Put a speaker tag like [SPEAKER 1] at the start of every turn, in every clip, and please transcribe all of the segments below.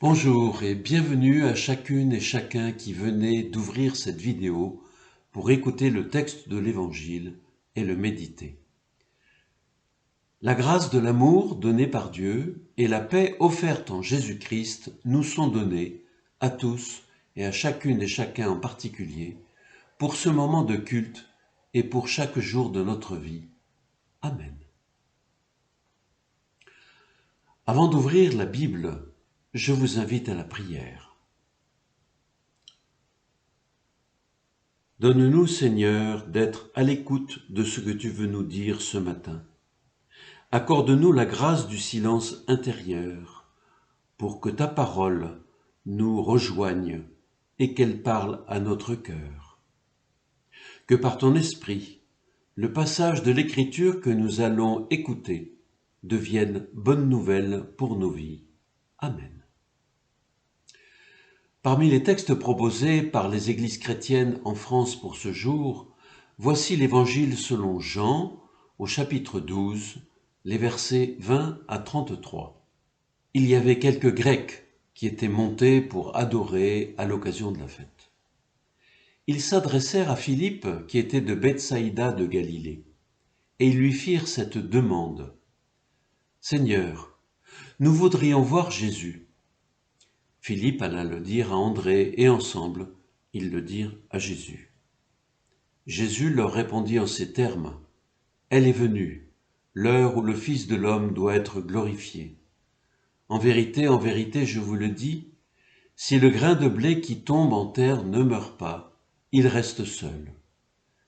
[SPEAKER 1] Bonjour et bienvenue à chacune et chacun qui venait d'ouvrir cette vidéo pour écouter le texte de l'Évangile et le méditer. La grâce de l'amour donné par Dieu et la paix offerte en Jésus-Christ nous sont données à tous et à chacune et chacun en particulier pour ce moment de culte et pour chaque jour de notre vie. Amen. Avant d'ouvrir la Bible, je vous invite à la prière. Donne-nous, Seigneur, d'être à l'écoute de ce que tu veux nous dire ce matin. Accorde-nous la grâce du silence intérieur pour que ta parole nous rejoigne et qu'elle parle à notre cœur. Que par ton esprit, le passage de l'Écriture que nous allons écouter devienne bonne nouvelle pour nos vies. Amen. Parmi les textes proposés par les églises chrétiennes en France pour ce jour, voici l'Évangile selon Jean, au chapitre 12, les versets 20 à 33. Il y avait quelques Grecs qui étaient montés pour adorer à l'occasion de la fête. Ils s'adressèrent à Philippe, qui était de Bethsaïda de Galilée, et ils lui firent cette demande. « Seigneur, nous voudrions voir Jésus. » Philippe alla le dire à André, et ensemble, ils le dirent à Jésus. Jésus leur répondit en ces termes, « Elle est venue, l'heure où le Fils de l'homme doit être glorifié. En vérité, je vous le dis, si le grain de blé qui tombe en terre ne meurt pas, il reste seul.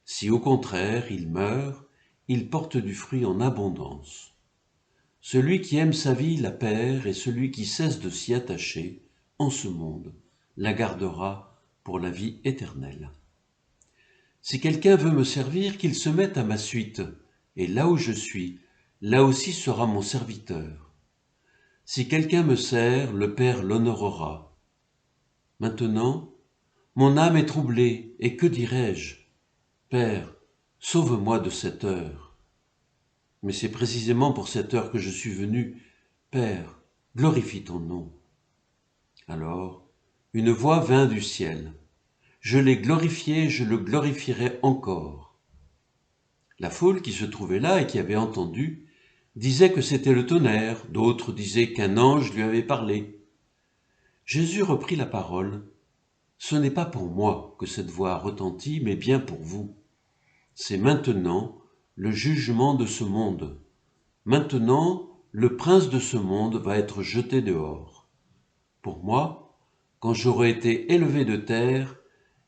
[SPEAKER 1] Si au contraire il meurt, il porte du fruit en abondance. Celui qui aime sa vie la perd, et celui qui cesse de s'y attacher, en ce monde, la gardera pour la vie éternelle. Si quelqu'un veut me servir, qu'il se mette à ma suite, et là où je suis, là aussi sera mon serviteur. Si quelqu'un me sert, le Père l'honorera. Maintenant, mon âme est troublée, et que dirai-je? Père, sauve-moi de cette heure. Mais c'est précisément pour cette heure que je suis venu. Père, glorifie ton nom. Alors, une voix vint du ciel. Je l'ai glorifié, je le glorifierai encore. La foule qui se trouvait là et qui avait entendu disait que c'était le tonnerre, d'autres disaient qu'un ange lui avait parlé. Jésus reprit la parole. Ce n'est pas pour moi que cette voix retentit, mais bien pour vous. C'est maintenant le jugement de ce monde. Maintenant, le prince de ce monde va être jeté dehors. Pour moi, quand j'aurai été élevé de terre,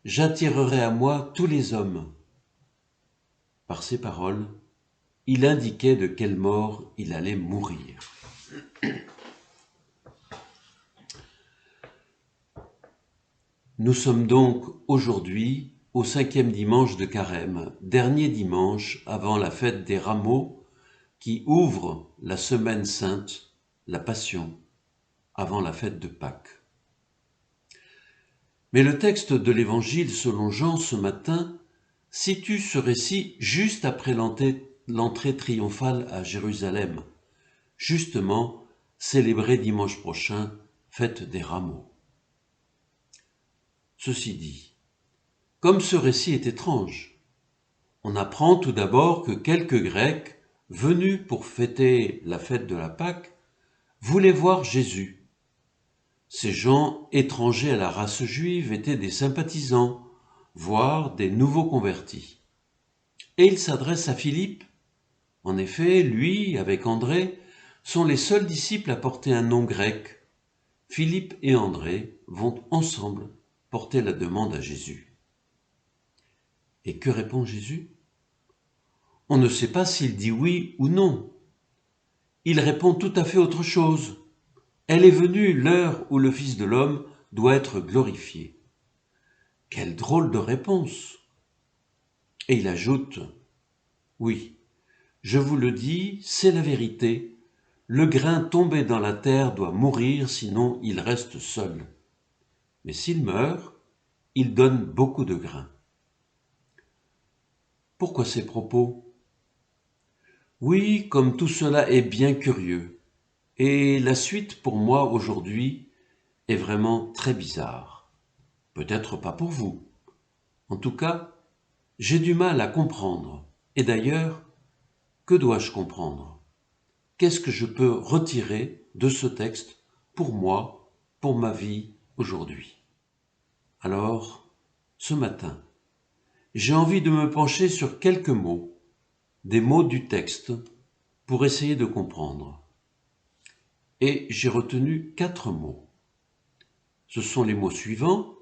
[SPEAKER 1] j'attirerai à moi tous les hommes. Par ces paroles, il indiquait de quelle mort il allait mourir. Nous sommes donc aujourd'hui au 5e dimanche de Carême, dernier dimanche avant la fête des Rameaux qui ouvre la semaine sainte, la Passion, avant la fête de Pâques. Mais le texte de l'Évangile selon Jean ce matin situe ce récit juste après l'entrée triomphale à Jérusalem, justement célébrée dimanche prochain, fête des Rameaux. Ceci dit, comme ce récit est étrange, on apprend tout d'abord que quelques Grecs, venus pour fêter la fête de la Pâque, voulaient voir Jésus. Ces gens étrangers à la race juive étaient des sympathisants, voire des nouveaux convertis. Et ils s'adressent à Philippe. En effet, lui, avec André, sont les seuls disciples à porter un nom grec. Philippe et André vont ensemble porter la demande à Jésus. Et que répond Jésus? On ne sait pas s'il dit oui ou non. Il répond tout à fait autre chose. Elle est venue l'heure où le Fils de l'homme doit être glorifié. Quelle drôle de réponse! Et il ajoute, oui, je vous le dis, c'est la vérité, le grain tombé dans la terre doit mourir, sinon il reste seul. Mais s'il meurt, il donne beaucoup de grain. Pourquoi ces propos? Oui, comme tout cela est bien curieux. Et la suite, pour moi, aujourd'hui, est vraiment très bizarre. Peut-être pas pour vous. En tout cas, j'ai du mal à comprendre. Et d'ailleurs, que dois-je comprendre? Qu'est-ce que je peux retirer de ce texte pour moi, pour ma vie aujourd'hui? Alors, ce matin, j'ai envie de me pencher sur quelques mots, des mots du texte, pour essayer de comprendre. Et j'ai retenu 4 mots. Ce sont les mots suivants: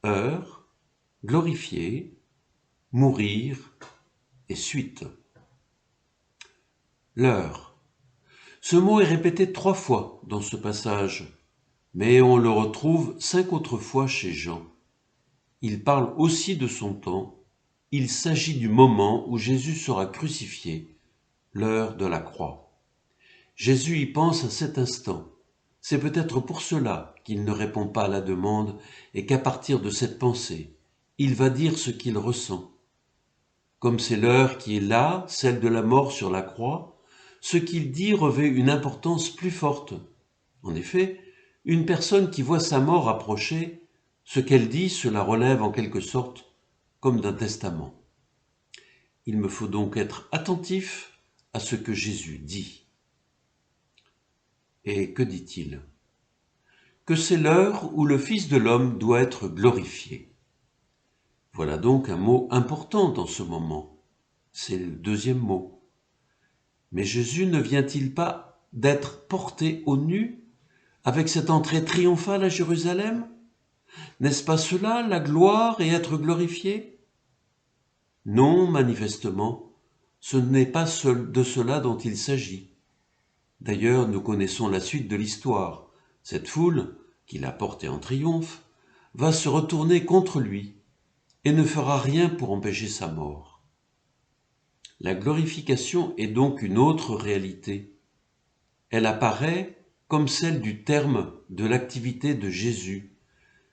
[SPEAKER 1] heure, glorifier, mourir et suite. L'heure. Ce mot est répété 3 fois dans ce passage, mais on le retrouve 5 autres fois chez Jean. Il parle aussi de son temps. Il s'agit du moment où Jésus sera crucifié, l'heure de la croix. Jésus y pense à cet instant. C'est peut-être pour cela qu'il ne répond pas à la demande et qu'à partir de cette pensée, il va dire ce qu'il ressent. Comme c'est l'heure qui est là, celle de la mort sur la croix, ce qu'il dit revêt une importance plus forte. En effet, une personne qui voit sa mort approcher, ce qu'elle dit, cela relève en quelque sorte comme d'un testament. Il me faut donc être attentif à ce que Jésus dit. Et que dit-il? Que c'est l'heure où le Fils de l'homme doit être glorifié. Voilà donc un mot important dans ce moment. C'est le deuxième mot. Mais Jésus ne vient-il pas d'être porté au nu avec cette entrée triomphale à Jérusalem? N'est-ce pas cela, la gloire et être glorifié? Non, manifestement, ce n'est pas de cela dont il s'agit. D'ailleurs, nous connaissons la suite de l'histoire. Cette foule, qui l'a porté en triomphe, va se retourner contre lui et ne fera rien pour empêcher sa mort. La glorification est donc une autre réalité. Elle apparaît comme celle du terme de l'activité de Jésus,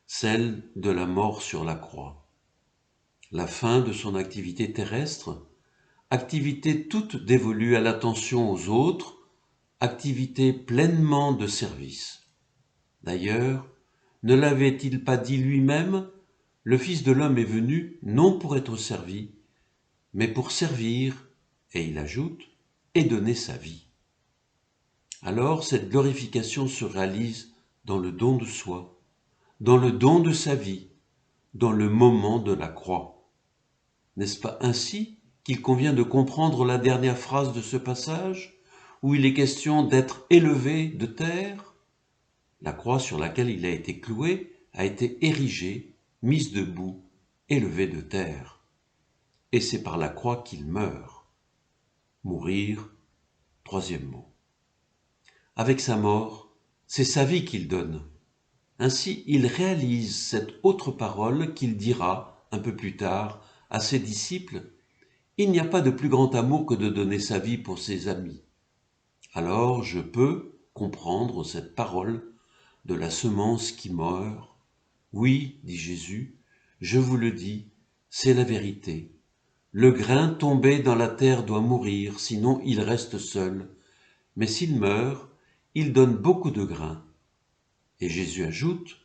[SPEAKER 1] celle de la mort sur la croix. La fin de son activité terrestre, activité toute dévolue à l'attention aux autres, activité pleinement de service. D'ailleurs, ne l'avait-il pas dit lui-même? Le Fils de l'homme est venu non pour être servi, mais pour servir, et il ajoute, et donner sa vie. Alors cette glorification se réalise dans le don de soi, dans le don de sa vie, dans le moment de la croix. N'est-ce pas ainsi qu'il convient de comprendre la dernière phrase de ce passage, où il est question d'être élevé de terre? La croix sur laquelle il a été cloué a été érigée, mise debout, élevée de terre. Et c'est par la croix qu'il meurt. Mourir, troisième mot. Avec sa mort, c'est sa vie qu'il donne. Ainsi, il réalise cette autre parole qu'il dira un peu plus tard à ses disciples: il n'y a pas de plus grand amour que de donner sa vie pour ses amis. Alors je peux comprendre cette parole de la semence qui meurt. Oui, dit Jésus, je vous le dis, c'est la vérité. Le grain tombé dans la terre doit mourir, sinon il reste seul. Mais s'il meurt, il donne beaucoup de grain. Et Jésus ajoute: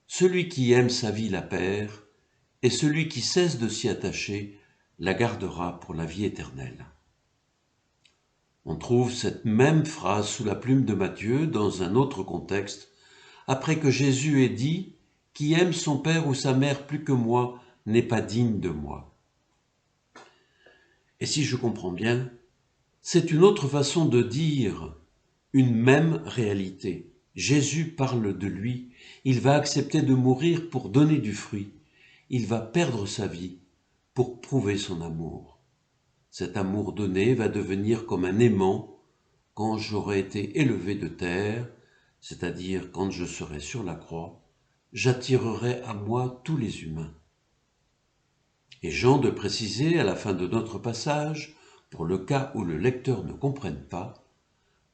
[SPEAKER 1] celui qui aime sa vie la perd, et celui qui cesse de s'y attacher la gardera pour la vie éternelle. On trouve cette même phrase sous la plume de Matthieu dans un autre contexte, après que Jésus ait dit: qui aime son père ou sa mère plus que moi n'est pas digne de moi. Et si je comprends bien, c'est une autre façon de dire une même réalité. Jésus parle de lui, il va accepter de mourir pour donner du fruit, il va perdre sa vie pour prouver son amour. Cet amour donné va devenir comme un aimant quand j'aurai été élevé de terre, c'est-à-dire quand je serai sur la croix, j'attirerai à moi tous les humains. Et Jean de préciser à la fin de notre passage, pour le cas où le lecteur ne comprenne pas,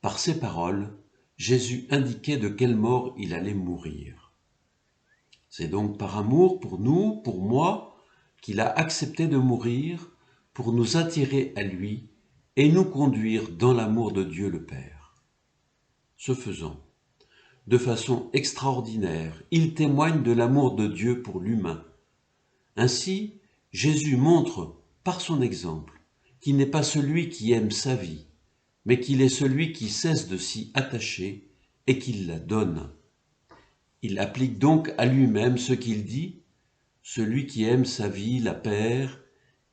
[SPEAKER 1] Par ces paroles, Jésus indiquait de quelle mort il allait mourir. C'est donc par amour pour nous, pour moi, qu'il a accepté de mourir pour nous attirer à lui et nous conduire dans l'amour de Dieu le Père. Ce faisant, de façon extraordinaire, il témoigne de l'amour de Dieu pour l'humain. Ainsi, Jésus montre, par son exemple, qu'il n'est pas celui qui aime sa vie, mais qu'il est celui qui cesse de s'y attacher et qu'il la donne. Il applique donc à lui-même ce qu'il dit, « Celui qui aime sa vie la perd,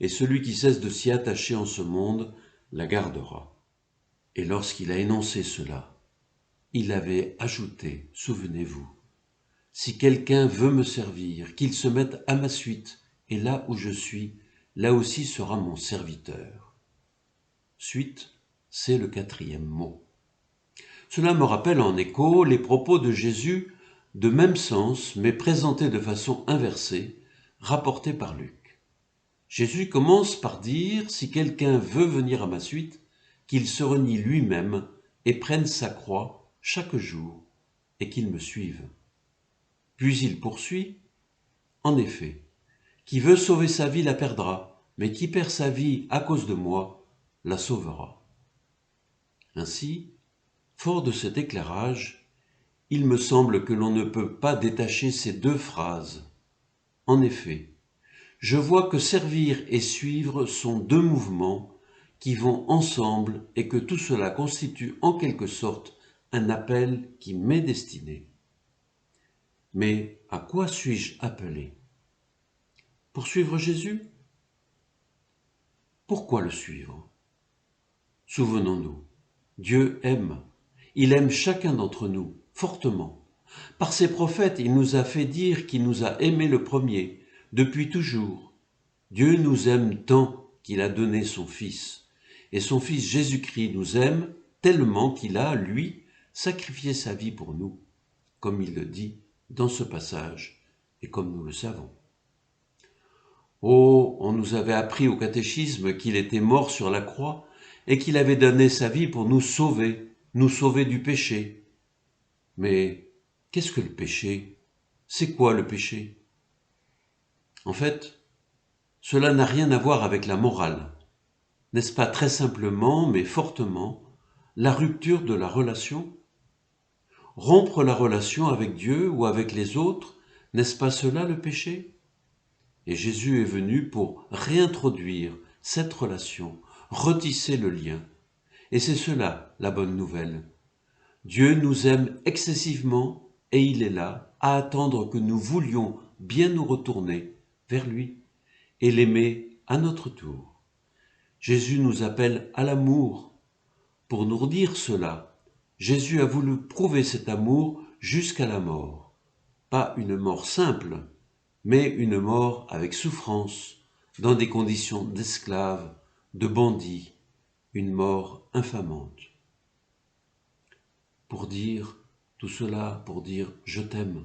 [SPEAKER 1] et celui qui cesse de s'y attacher en ce monde la gardera. » Et lorsqu'il a énoncé cela, il avait ajouté, souvenez-vous, « Si quelqu'un veut me servir, qu'il se mette à ma suite, et là où je suis, là aussi sera mon serviteur. » Suite, c'est le 4e mot. Cela me rappelle en écho les propos de Jésus de même sens, mais présentés de façon inversée, rapportés par Luc. Jésus commence par dire « Si quelqu'un veut venir à ma suite, qu'il se renie lui-même et prenne sa croix chaque jour, et qu'il me suive. » Puis il poursuit « En effet, qui veut sauver sa vie la perdra, mais qui perd sa vie à cause de moi la sauvera. » Ainsi, fort de cet éclairage, il me semble que l'on ne peut pas détacher ces deux phrases. En effet, je vois que servir et suivre sont deux mouvements qui vont ensemble et que tout cela constitue en quelque sorte un appel qui m'est destiné. Mais à quoi suis-je appelé? Pour suivre Jésus? Pourquoi le suivre? Souvenons-nous, Dieu aime. Il aime chacun d'entre nous, fortement. Par ses prophètes, il nous a fait dire qu'il nous a aimés le premier, depuis toujours. Dieu nous aime tant qu'il a donné son Fils. Et son Fils Jésus-Christ nous aime tellement qu'il a, lui, sacrifié sa vie pour nous, comme il le dit dans ce passage, et comme nous le savons. Oh, on nous avait appris au catéchisme qu'il était mort sur la croix et qu'il avait donné sa vie pour nous sauver du péché. Mais qu'est-ce que le péché? C'est quoi le péché? En fait, cela n'a rien à voir avec la morale. N'est-ce pas très simplement, mais fortement, la rupture de la relation? Rompre la relation avec Dieu ou avec les autres, n'est-ce pas cela le péché? Et Jésus est venu pour réintroduire cette relation, retisser le lien. Et c'est cela la bonne nouvelle. Dieu nous aime excessivement et il est là à attendre que nous voulions bien nous retourner vers lui et l'aimer à notre tour. Jésus nous appelle à l'amour. Pour nous redire cela, Jésus a voulu prouver cet amour jusqu'à la mort. Pas une mort simple, mais une mort avec souffrance, dans des conditions d'esclaves, de bandits, une mort infamante. Tout cela pour dire « je t'aime ».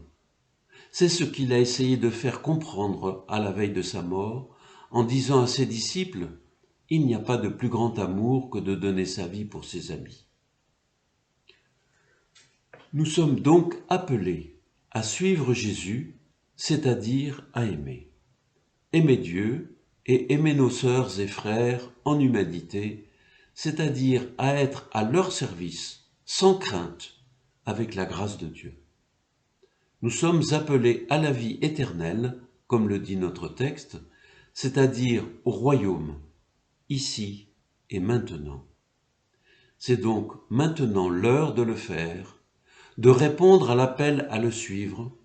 [SPEAKER 1] C'est ce qu'il a essayé de faire comprendre à la veille de sa mort, en disant à ses disciples « Il n'y a pas de plus grand amour que de donner sa vie pour ses amis ». Nous sommes donc appelés à suivre Jésus, c'est-à-dire à aimer. Aimer Dieu et aimer nos sœurs et frères en humanité, c'est-à-dire à être à leur service, sans crainte, avec la grâce de Dieu. Nous sommes appelés à la vie éternelle, comme le dit notre texte, c'est-à-dire au royaume, ici et maintenant. C'est donc maintenant l'heure de le faire, de répondre à l'appel à le suivre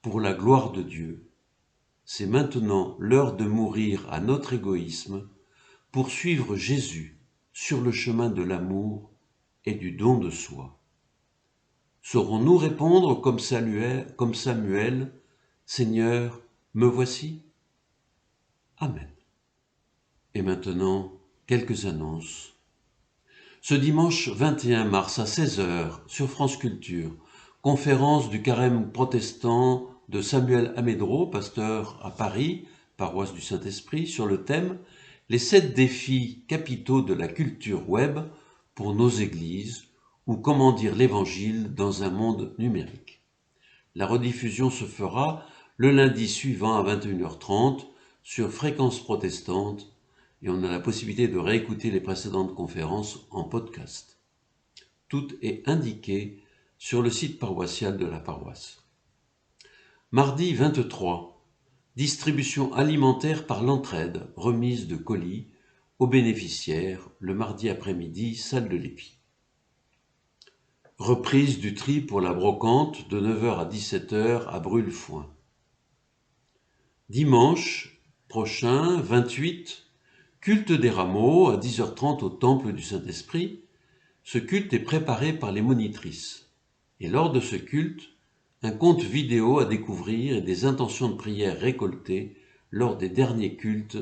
[SPEAKER 1] pour la gloire de Dieu. C'est maintenant l'heure de mourir à notre égoïsme pour suivre Jésus sur le chemin de l'amour et du don de soi. Saurons-nous répondre comme Samuel, « Seigneur, me voici » Amen. Et maintenant, quelques annonces. Ce dimanche 21 mars à 16 h sur France Culture, conférence du Carême protestant de Samuel Amédro, pasteur à Paris, paroisse du Saint-Esprit, sur le thème « Les 7 défis capitaux de la culture web pour nos églises » ou comment dire l'Évangile dans un monde numérique. La rediffusion se fera le lundi suivant à 21h30 sur Fréquence Protestante et on a la possibilité de réécouter les précédentes conférences en podcast. Tout est indiqué sur le site paroissial de la paroisse. Mardi 23, distribution alimentaire par l'entraide, remise de colis aux bénéficiaires le mardi après-midi, salle de l'Épi. Reprise du tri pour la brocante de 9h à 17h à Brûle-Foin. Dimanche prochain, 28, culte des rameaux à 10h30 au Temple du Saint-Esprit. Ce culte est préparé par les monitrices. Et lors de ce culte, un compte vidéo à découvrir et des intentions de prière récoltées lors des derniers cultes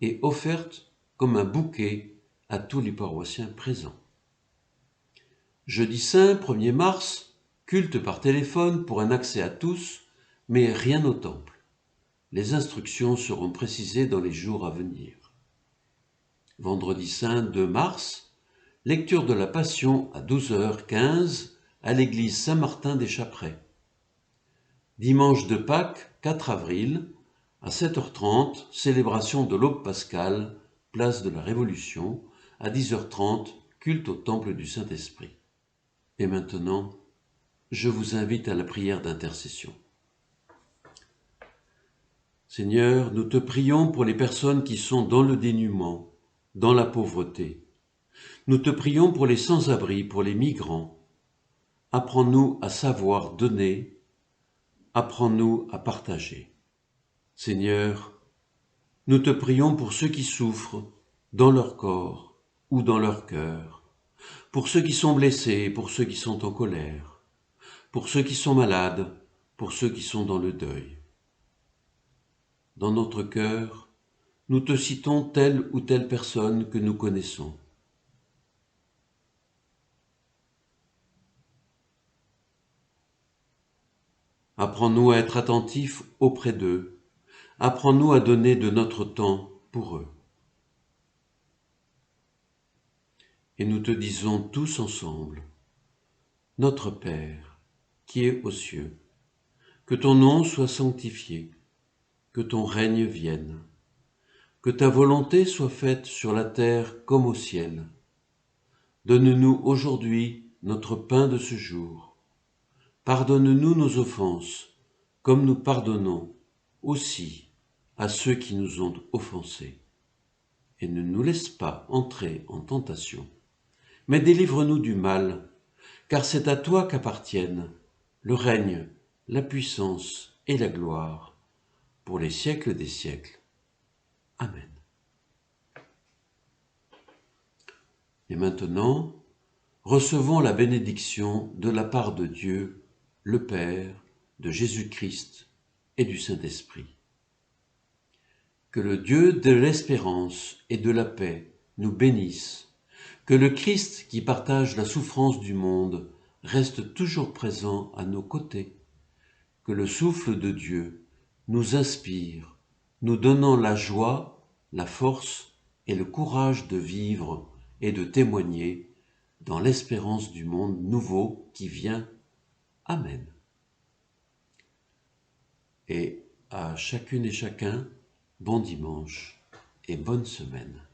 [SPEAKER 1] est offerte comme un bouquet à tous les paroissiens présents. Jeudi saint, 1er mars, culte par téléphone pour un accès à tous, mais rien au temple. Les instructions seront précisées dans les jours à venir. Vendredi saint 2 mars, lecture de la Passion à 12h15 à l'église Saint-Martin des Chaprais. Dimanche de Pâques 4 avril, à 7h30, célébration de l'aube pascale, place de la Révolution, à 10h30, culte au temple du Saint-Esprit. Et maintenant, je vous invite à la prière d'intercession. Seigneur, nous te prions pour les personnes qui sont dans le dénuement, dans la pauvreté. Nous te prions pour les sans-abri, pour les migrants. Apprends-nous à savoir donner, apprends-nous à partager. Seigneur, nous te prions pour ceux qui souffrent dans leur corps ou dans leur cœur, pour ceux qui sont blessés, pour ceux qui sont en colère, pour ceux qui sont malades, pour ceux qui sont dans le deuil. Dans notre cœur, nous te citons telle ou telle personne que nous connaissons. Apprends-nous à être attentifs auprès d'eux. Apprends-nous à donner de notre temps pour eux. Et nous te disons tous ensemble, Notre Père, qui es aux cieux, que ton nom soit sanctifié, que ton règne vienne, que ta volonté soit faite sur la terre comme au ciel. Donne-nous aujourd'hui notre pain de ce jour. Pardonne-nous nos offenses, comme nous pardonnons aussi à ceux qui nous ont offensés. Et ne nous laisse pas entrer en tentation, mais délivre-nous du mal, car c'est à toi qu'appartiennent le règne, la puissance et la gloire, pour les siècles des siècles. Amen. Et maintenant, recevons la bénédiction de la part de Dieu, le Père, de Jésus-Christ et du Saint-Esprit. Que le Dieu de l'espérance et de la paix nous bénisse, que le Christ qui partage la souffrance du monde reste toujours présent à nos côtés, que le souffle de Dieu nous inspire, nous donnant la joie, la force et le courage de vivre et de témoigner dans l'espérance du monde nouveau qui vient. Amen. Et à chacune et chacun, bon dimanche et bonne semaine.